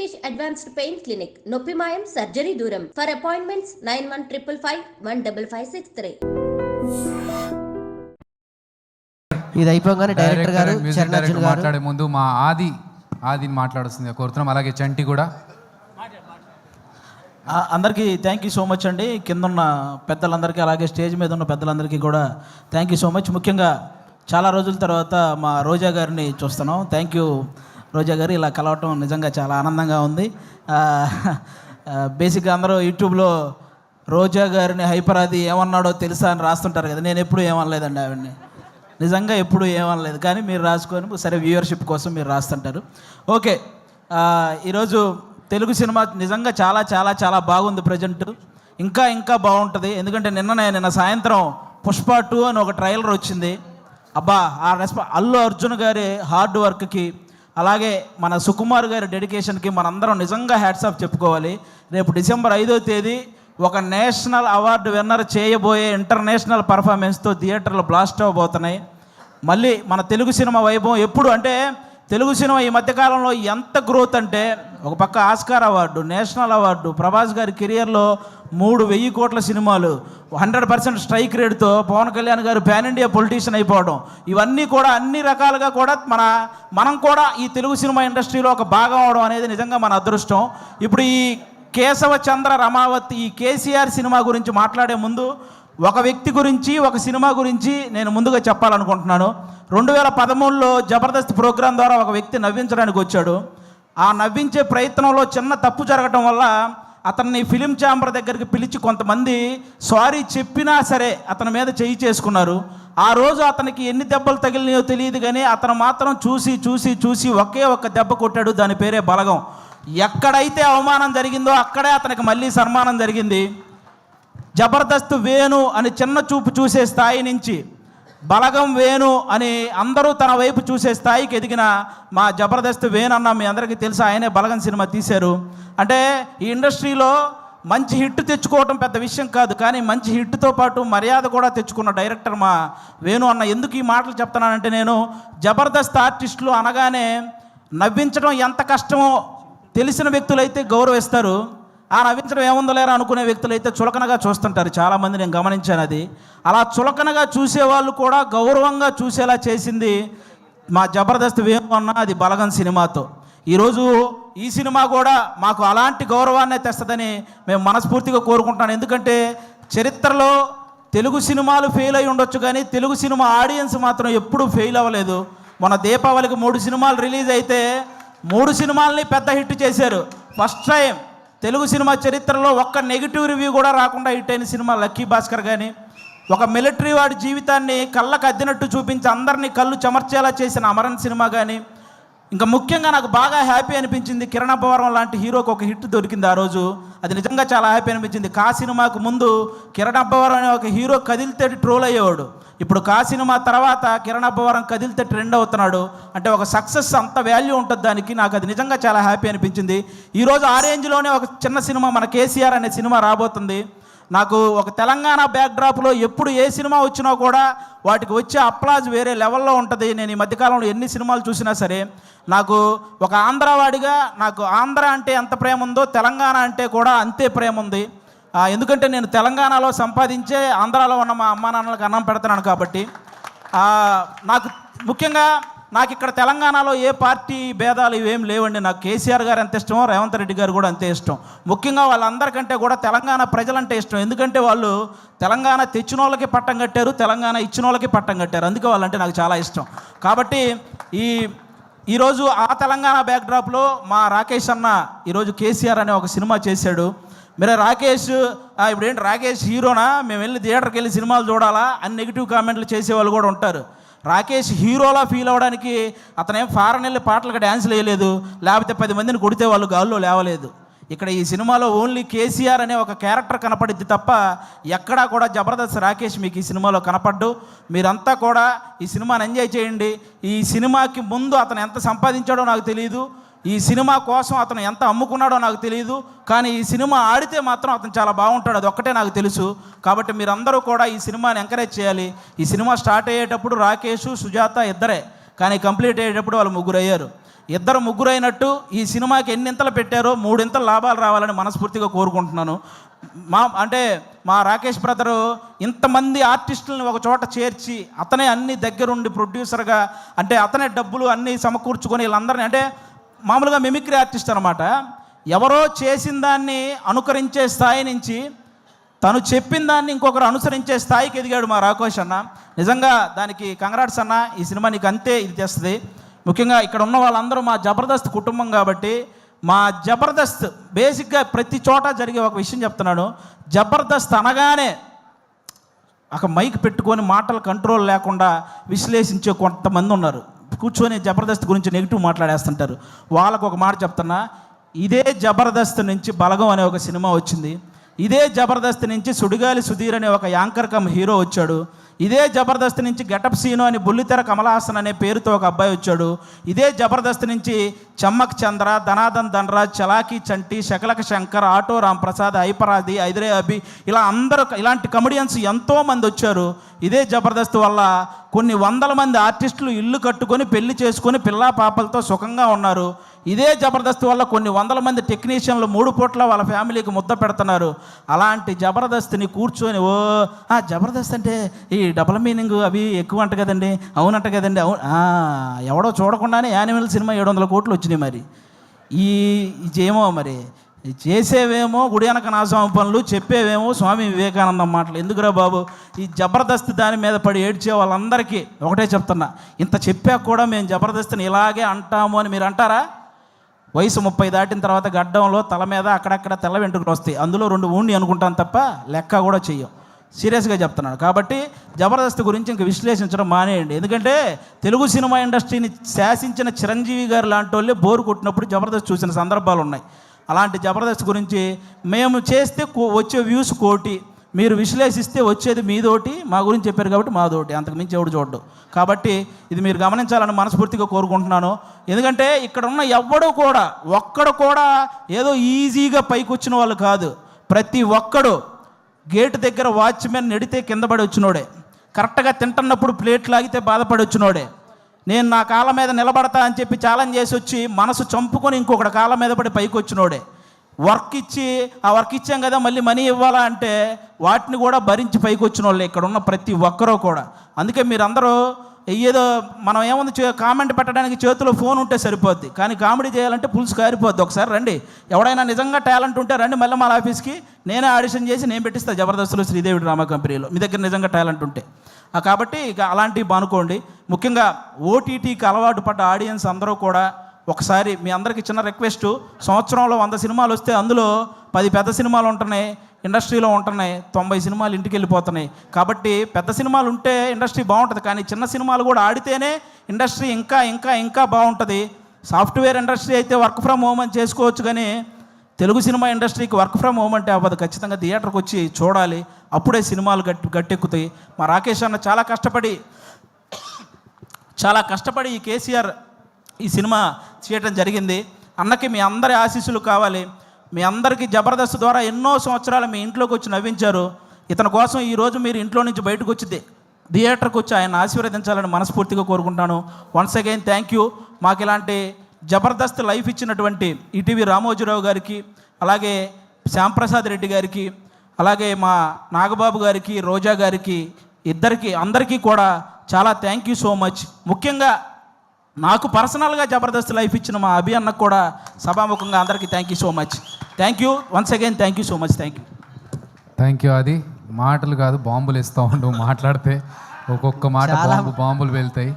Rishikesh Advanced Pain Clinic, Noppimayam Surgery Duram. For appointments 9155515563. ఇది అయిపోగానే director గారు music director మాట్లాడే ముందు మా ఆదిని మాట్లాడుతుంది కోరుతున్నాం. అలాగే చంటి కూడా. అందరికీ థ్యాంక్ యూ సో మచ్ అండి. కింద ఉన్న పెద్దలందరికీ అలాగే స్టేజ్ మీద ఉన్న పెద్దలందరికీ కూడా థ్యాంక్ యూ సో మచ్. ముఖ్యంగా చాలా రోజుల తర్వాత మా రోజా గారిని చూస్తున్నాం. థ్యాంక్ యూ రోజా గారు, ఇలా కలవటం నిజంగా చాలా ఆనందంగా ఉంది. బేసిక్గా అందరూ యూట్యూబ్లో రోజా గారిని హైపరాది ఏమన్నాడో తెలుసా అని రాస్తుంటారు కదా. నేను ఎప్పుడు ఏమనలేదండి ఆవిడని, నిజంగా ఎప్పుడు ఏమనలేదు. కానీ మీరు రాసుకొని సరే వ్యూవర్షిప్ కోసం మీరు రాస్తుంటారు. ఓకే, ఈరోజు తెలుగు సినిమా నిజంగా చాలా చాలా చాలా బాగుంది. ప్రజెంట్ ఇంకా బాగుంటుంది. ఎందుకంటే నిన్న సాయంత్రం పుష్ప 2 అని ఒక ట్రైలర్ వచ్చింది. అబ్బా, ఆ అల్లు అర్జున్ గారి హార్డ్ వర్క్కి అలాగే మన సుకుమార్ గారి డెడికేషన్కి మనందరం నిజంగా హ్యాట్స్ ఆఫ్ చెప్పుకోవాలి. రేపు డిసెంబర్ 5వ తేదీ ఒక నేషనల్ అవార్డు విన్నర్ చేయబోయే ఇంటర్నేషనల్ పర్ఫార్మెన్స్తో థియేటర్లు బ్లాస్ట్ అవ్వబోతున్నాయి. మళ్ళీ మన తెలుగు సినిమా వైభవం ఎప్పుడు అంటే తెలుగు సినిమా ఈ మధ్యకాలంలో ఎంత గ్రోత్ అంటే, ఒక పక్క Oscar award, national award, Prabhas గారి కెరియర్లో 3,000 కోట్ల సినిమాలు, 100% స్ట్రైక్ రేట్తో పవన్ కళ్యాణ్ గారు పాన్ ఇండియా పొలిటీషియన్ అయిపోవడం, ఇవన్నీ కూడా అన్ని రకాలుగా కూడా మనం కూడా ఈ తెలుగు సినిమా ఇండస్ట్రీలో ఒక భాగం అవడం అనేది నిజంగా మన అదృష్టం. ఇప్పుడు ఈ కేశవ చంద్ర రమావతి ఈ కేసీఆర్ సినిమా గురించి మాట్లాడే ముందు ఒక వ్యక్తి గురించి, ఒక సినిమా గురించి నేను ముందుగా చెప్పాలనుకుంటున్నాను. 2013లో జబర్దస్త్ ప్రోగ్రాం ద్వారా ఒక వ్యక్తి నవ్వించడానికి వచ్చాడు. ఆ నవ్వించే ప్రయత్నంలో చిన్న తప్పు జరగడం వల్ల అతన్ని ఫిలిం ఛాంబర్ దగ్గరికి పిలిచి కొంతమంది సారీ చెప్పినా సరే అతని మీద చేయి చేసుకున్నారు. ఆ రోజు అతనికి ఎన్ని దెబ్బలు తగిలినాయో తెలియదు, కానీ అతను మాత్రం చూసి ఒకే ఒక్క దెబ్బ కొట్టాడు. దాని పేరే బలగం. ఎక్కడైతే అవమానం జరిగిందో అక్కడే అతనికి మళ్ళీ సన్మానం జరిగింది. జబర్దస్త్ వేణు అని చిన్న చూపు చూసే స్థాయి నుంచి బలగం వేణు అని అందరూ తన వైపు చూసే స్థాయికి ఎదిగిన మా జబర్దస్త్ వేణు అన్న మీ అందరికీ తెలుసు. ఆయనే బలగం సినిమా తీశారు. అంటే ఈ ఇండస్ట్రీలో మంచి హిట్ తెచ్చుకోవటం పెద్ద విషయం కాదు, కానీ మంచి హిట్తో పాటు మర్యాద కూడా తెచ్చుకున్న డైరెక్టర్ మా వేణు అన్న. ఎందుకు ఈ మాటలు చెప్తున్నానంటే, నేను జబర్దస్త్ ఆర్టిస్టులు అనగానే నవ్వించడం ఎంత కష్టమో తెలిసిన వ్యక్తులైతే గౌరవిస్తారు. ఆ నవ్వించడం ఏముందో లేరా అనుకునే వ్యక్తులైతే చులకనగా చూస్తుంటారు. చాలామంది నేను గమనించాను. అది అలా చులకనగా చూసేవాళ్ళు కూడా గౌరవంగా చూసేలా చేసింది మా జబర్దస్త్ వేణు అన్న, అది బలగం సినిమాతో. ఈరోజు ఈ సినిమా కూడా మాకు అలాంటి గౌరవాన్నే తెస్తుందని మేము మనస్ఫూర్తిగా కోరుకుంటున్నాను. ఎందుకంటే చరిత్రలో తెలుగు సినిమాలు ఫెయిల్ అయి ఉండొచ్చు, కానీ తెలుగు సినిమా ఆడియన్స్ మాత్రం ఎప్పుడూ ఫెయిల్ అవ్వలేదు. మన దీపావళికి 3 సినిమాలు రిలీజ్ అయితే 3 సినిమాలని పెద్ద హిట్ చేశారు. ఫస్ట్ టైం తెలుగు సినిమా చరిత్రలో ఒక్క నెగిటివ్ రివ్యూ కూడా రాకుండా హిట్ అయిన సినిమా లక్కీ భాస్కర్. కానీ ఒక మిలిటరీ వాడి జీవితాన్ని కళ్ళకు అద్దినట్టు చూపించి అందరినీ కళ్ళు చెమర్చేలా చేసిన అమరన్ సినిమా. కానీ ఇంకా ముఖ్యంగా నాకు బాగా హ్యాపీ అనిపించింది, కిరణ్ అబ్బవరం లాంటి హీరోకి ఒక హిట్ దొరికింది ఆ రోజు. అది నిజంగా చాలా హ్యాపీ అనిపించింది. కా సినిమాకు ముందు కిరణ్ అబ్బవరం అనే ఒక హీరో కదిలితే ట్రోల్ అయ్యేవాడు. ఇప్పుడు కా సినిమా తర్వాత కిరణ్ అబ్బవరం కదిలితే ట్రెండ్ అవుతున్నాడు. అంటే ఒక సక్సెస్ అంత వాల్యూ ఉంటుంది దానికి. నాకు అది నిజంగా చాలా హ్యాపీ అనిపించింది. ఈరోజు ఆ రేంజ్లోనే ఒక చిన్న సినిమా మన కేసీఆర్ అనే సినిమా రాబోతుంది. నాకు ఒక తెలంగాణ బ్యాక్డ్రాప్లో ఎప్పుడు ఏ సినిమా వచ్చినా కూడా వాటికి వచ్చే అప్లాజ్ వేరే లెవెల్లో ఉంటుంది. నేను ఈ మధ్యకాలంలో ఎన్ని సినిమాలు చూసినా సరే నాకు ఒక ఆంధ్రవాడిగా నాకు ఆంధ్ర అంటే ఎంత ప్రేమ ఉందో తెలంగాణ అంటే కూడా అంతే ప్రేమ ఉంది. ఎందుకంటే నేను తెలంగాణలో సంపాదించే ఆంధ్రాలో ఉన్న మా అమ్మా నాన్నలకు అన్నం పెడుతున్నాను కాబట్టి. నాకు ముఖ్యంగా నాకు ఇక్కడ తెలంగాణలో ఏ పార్టీ భేదాలు ఇవేం లేవండి. నాకు కేసీఆర్ గారు ఎంత ఇష్టమో రేవంత్ రెడ్డి గారు కూడా అంతే ఇష్టం. ముఖ్యంగా వాళ్ళందరికంటే కూడా తెలంగాణ ప్రజలంటే ఇష్టం. ఎందుకంటే వాళ్ళు తెలంగాణ తెచ్చిన వాళ్ళకి పట్టం కట్టారు, తెలంగాణ ఇచ్చిన వాళ్ళకి పట్టం కట్టారు. అందుకే వాళ్ళంటే నాకు చాలా ఇష్టం. కాబట్టి ఈరోజు ఆ తెలంగాణ బ్యాక్డ్రాప్లో మా రాకేష్ అన్న ఈరోజు కేసీఆర్ అనే ఒక సినిమా చేశాడు. మీరు రాకేష్ ఇప్పుడేంటి రాకేష్ హీరోనా, మేము వెళ్ళి థియేటర్కి వెళ్ళి సినిమాలు చూడాలా అని నెగిటివ్ కామెంట్లు చేసేవాళ్ళు కూడా ఉంటారు. రాకేష్ హీరోలా ఫీల్ అవ్వడానికి అతనేం ఫారెన్ వెళ్ళి పాటలకు డ్యాన్స్లు వేయలేదు, లేకపోతే 10 మందిని కొడితే వాళ్ళు గాల్లో లేవలేదు. ఇక్కడ ఈ సినిమాలో ఓన్లీ కేసీఆర్ అనే ఒక క్యారెక్టర్ కనపడిద్ది తప్ప ఎక్కడా కూడా జబర్దస్త్ రాకేష్ మీకు ఈ సినిమాలో కనపడ్డు. మీరంతా కూడా ఈ సినిమాని ఎంజాయ్ చేయండి. ఈ సినిమాకి ముందు అతను ఎంత సంపాదించాడో నాకు తెలియదు, ఈ సినిమా కోసం అతను ఎంత అమ్ముకున్నాడో నాకు తెలియదు, కానీ ఈ సినిమా ఆడితే మాత్రం అతను చాలా బాగుంటాడు, అది ఒక్కటే నాకు తెలుసు. కాబట్టి మీరందరూ కూడా ఈ సినిమాని ఎంకరేజ్ చేయాలి. ఈ సినిమా స్టార్ట్ అయ్యేటప్పుడు రాకేష్ సుజాత ఇద్దరే, కానీ కంప్లీట్ అయ్యేటప్పుడు వాళ్ళు 3 అయ్యారు. ఇద్దరు ముగ్గురు అయినట్టు ఈ సినిమాకి ఎన్నింతలు పెట్టారో 3 ఇంతలు లాభాలు రావాలని మనస్ఫూర్తిగా కోరుకుంటున్నాను. మా రాకేష్ బ్రదరు ఇంతమంది ఆర్టిస్టులను ఒక చోట చేర్చి అతనే అన్ని దగ్గరుండి ప్రొడ్యూసర్గా, అంటే అతనే డబ్బులు అన్నీ సమకూర్చుకొని వీళ్ళందరినీ, అంటే మామూలుగా మిమిక్రీ ఆర్టిస్ట్ అనమాట, ఎవరో చేసిన దాన్ని అనుకరించే స్థాయి నుంచి తను చెప్పిన దాన్ని ఇంకొకరు అనుసరించే స్థాయికి ఎదిగాడు మా రాకేష్ అన్న. నిజంగా దానికి కంగ్రాట్స్ అన్న. ఈ సినిమా నీకు అంతే ఇది తెస్తుంది. ముఖ్యంగా ఇక్కడ ఉన్న వాళ్ళందరూ మా జబర్దస్త్ కుటుంబం కాబట్టి, మా జబర్దస్త్ బేసిక్గా ప్రతి చోట జరిగే ఒక విషయం చెప్తున్నాను. జబర్దస్త్ అనగానే ఒక మైక్ పెట్టుకొని మాటలు కంట్రోల్ లేకుండా విశ్లేషించే కొంతమంది ఉన్నారు. కూర్చొని జబర్దస్త్ గురించి నెగిటివ్ మాట్లాడేస్తుంటారు. వాళ్ళకు ఒక మాట చెప్తున్నా, ఇదే జబర్దస్త్ నుంచి బలగం అనే ఒక సినిమా వచ్చింది. ఇదే జబర్దస్త్ నుంచి సుడిగాలి సుధీర్ అనే ఒక యాంకర్ కమ్ హీరో వచ్చాడు. ఇదే జబర్దస్త్ నుంచి గెటప్ సీను అని బుల్లితెర కమలహాసన్ అనే పేరుతో ఒక అబ్బాయి వచ్చాడు. ఇదే జబర్దస్త్ నుంచి చమ్మక్ చంద్ర, ధనాదన్ ధనరాజ్, చలాకీ చంటి, శకలక శంకర్, ఆటో రాంప్రసాద్, హైపరాది, ఐదరే అభి, ఇలా అందరూ ఇలాంటి కమెడియన్స్ ఎంతోమంది వచ్చారు. ఇదే జబర్దస్త్ వల్ల కొన్ని వందల మంది ఆర్టిస్టులు ఇల్లు కట్టుకొని పెళ్లి చేసుకొని పిల్లా పాపలతో సుఖంగా ఉన్నారు. ఇదే జబర్దస్త్ వల్ల కొన్ని వందల మంది టెక్నీషియన్లు 3 పూట్ల వాళ్ళ ఫ్యామిలీకి ముద్ద పెడుతున్నారు. అలాంటి జబర్దస్త్ని కూర్చొని జబర్దస్త్ అంటే ఈ డబుల్ మీనింగ్ అవి ఎక్కువ అంట కదండి, అవునంట కదండి, అవును ఎవడో చూడకుండానే యానిమల్ సినిమా 700 కోట్లు వచ్చినాయి. మరి ఏమో మరి చేసేవేమో గుడి వెనక నాశనం పనులు, చెప్పేవేమో స్వామి వివేకానందం మాటలు. ఎందుకురా బాబు, ఈ జబర్దస్త్ దాని మీద పడి ఏడ్చే వాళ్ళందరికీ ఒకటే చెప్తున్నా, ఇంత చెప్పాక కూడా మేము జబర్దస్త్ని ఇలాగే అంటాము అని మీరు అంటారా? వయసు 30 దాటిన తర్వాత గడ్డంలో తల మీద అక్కడక్కడ తెల్ల వెంట్రుకలు వస్తాయి. అందులో 2 ఊండి అనుకుంటాను తప్ప లెక్క కూడా చెయ్యం. సీరియస్గా చెప్తున్నాను. కాబట్టి జబర్దస్త్ గురించి ఇంక విశ్లేషించడం మానేయండి. ఎందుకంటే తెలుగు సినిమా ఇండస్ట్రీని శాసించిన చిరంజీవి గారు లాంటి వాళ్ళే బోరు కొట్టినప్పుడు జబర్దస్త్ చూసిన సందర్భాలు ఉన్నాయి. అలాంటి జబర్దస్త్ గురించి మేము చేస్తే వచ్చే వ్యూస్ 1 కోటి, మీరు విశ్లేషిస్తే వచ్చేది మీదోటి. మా గురించి చెప్పారు కాబట్టి మాదోటి, అంతకు మించి ఎవడు చూడ్డు. కాబట్టి ఇది మీరు గమనించాలని మనస్ఫూర్తిగా కోరుకుంటున్నాను. ఎందుకంటే ఇక్కడ ఉన్న ఒక్కడు కూడా ఏదో ఈజీగా పైకి వచ్చిన వాళ్ళు కాదు. ప్రతి ఒక్కడు గేటు దగ్గర వాచ్మెన్ నెడితే కింద పడి వచ్చినోడే, కరెక్ట్గా తింటున్నప్పుడు ప్లేట్ లాగితే బాధపడి వచ్చినోడే, నేను నా కాళ్ళ మీద నిలబడతా అని చెప్పి ఛాలెంజ్ చేసి వచ్చి మనసు చంపుకొని ఇంకొకటి కాళ్ళ మీద పడి పైకి వచ్చినోడే, వర్క్ ఇచ్చి ఆ వర్క్ ఇచ్చాం కదా మళ్ళీ మనీ ఇవ్వాలా అంటే వాటిని కూడా భరించి పైకి వచ్చిన వాళ్ళే ఇక్కడ ఉన్న ప్రతి ఒక్కరూ కూడా. అందుకే మీరందరూ ఏదో మనం ఏముంది కామెంట్ పెట్టడానికి చేతిలో ఫోన్ ఉంటే సరిపోద్ది, కానీ కామెడీ చేయాలంటే పులుసు కారిపోద్ది. ఒకసారి రండి, ఎవడైనా నిజంగా టాలెంట్ ఉంటే రండి మళ్ళీ మా ఆఫీస్కి, నేనే ఆడిషన్ చేసి నేను పెట్టిస్తాను జబర్దస్త్లో శ్రీదేవి డ్రామా కంపెనీలో, మీ దగ్గర నిజంగా టాలెంట్ ఉంటే. కాబట్టి ఇక అలాంటివి బానుకోండి. ముఖ్యంగా ఓటీటీకి అలవాటు పడ్డ ఆడియన్స్ అందరూ కూడా ఒకసారి మీ అందరికీ చిన్న రిక్వెస్ట్, సంవత్సరంలో 100 సినిమాలు వస్తే అందులో 10 పెద్ద సినిమాలు ఉంటున్నాయి, ఇండస్ట్రీలో ఉంటున్నాయి, 90 సినిమాలు ఇంటికి వెళ్ళిపోతున్నాయి. కాబట్టి పెద్ద సినిమాలు ఉంటే ఇండస్ట్రీ బాగుంటుంది, కానీ చిన్న సినిమాలు కూడా ఆడితేనే ఇండస్ట్రీ ఇంకా ఇంకా ఇంకా బాగుంటుంది. సాఫ్ట్వేర్ ఇండస్ట్రీ అయితే వర్క్ ఫ్రమ్ హోమ్ అని చేసుకోవచ్చు, కానీ తెలుగు సినిమా ఇండస్ట్రీకి వర్క్ ఫ్రమ్ హోమ్ అంటే అవ్వదు. ఖచ్చితంగా థియేటర్కి వచ్చి చూడాలి, అప్పుడే సినిమాలు గట్టెక్కుతాయి. మా రాకేష్ అన్న చాలా కష్టపడి ఈ కేసీఆర్ ఈ సినిమా చేయటం జరిగింది. అన్నకి మీ అందరి ఆశీస్సులు కావాలి. మీ అందరికీ జబర్దస్త్ ద్వారా ఎన్నో సంవత్సరాలు మీ ఇంట్లోకి వచ్చి నవ్వించారు. ఇతని కోసం ఈరోజు మీరు ఇంట్లో నుంచి బయటకు వచ్చి థియేటర్కి వచ్చి ఆయన ఆశీర్వదించాలని మనస్ఫూర్తిగా కోరుకుంటాను. Once again thank you. మాకు ఇలాంటి జబర్దస్త్ లైఫ్ ఇచ్చినటువంటి ఈటీవీ రామోజీరావు గారికి, అలాగే శ్యాంప్రసాద్ రెడ్డి గారికి, అలాగే మా నాగబాబు గారికి, రోజా గారికి, అందరికీ కూడా చాలా థ్యాంక్ యూ సో మచ్. ముఖ్యంగా నాకు పర్సనల్గా జబర్దస్త్ లైఫ్ ఇచ్చిన మా అభి అన్నకు కూడా సభాముఖంగా అందరికీ thank you so much. Thank you once again, thank you so much. Thank you. అది మాటలు కాదు, బాంబులు ఇస్తూ ఉండు, మాట్లాడితే ఒక్కొక్క మాట బాంబులు వెళ్తాయి.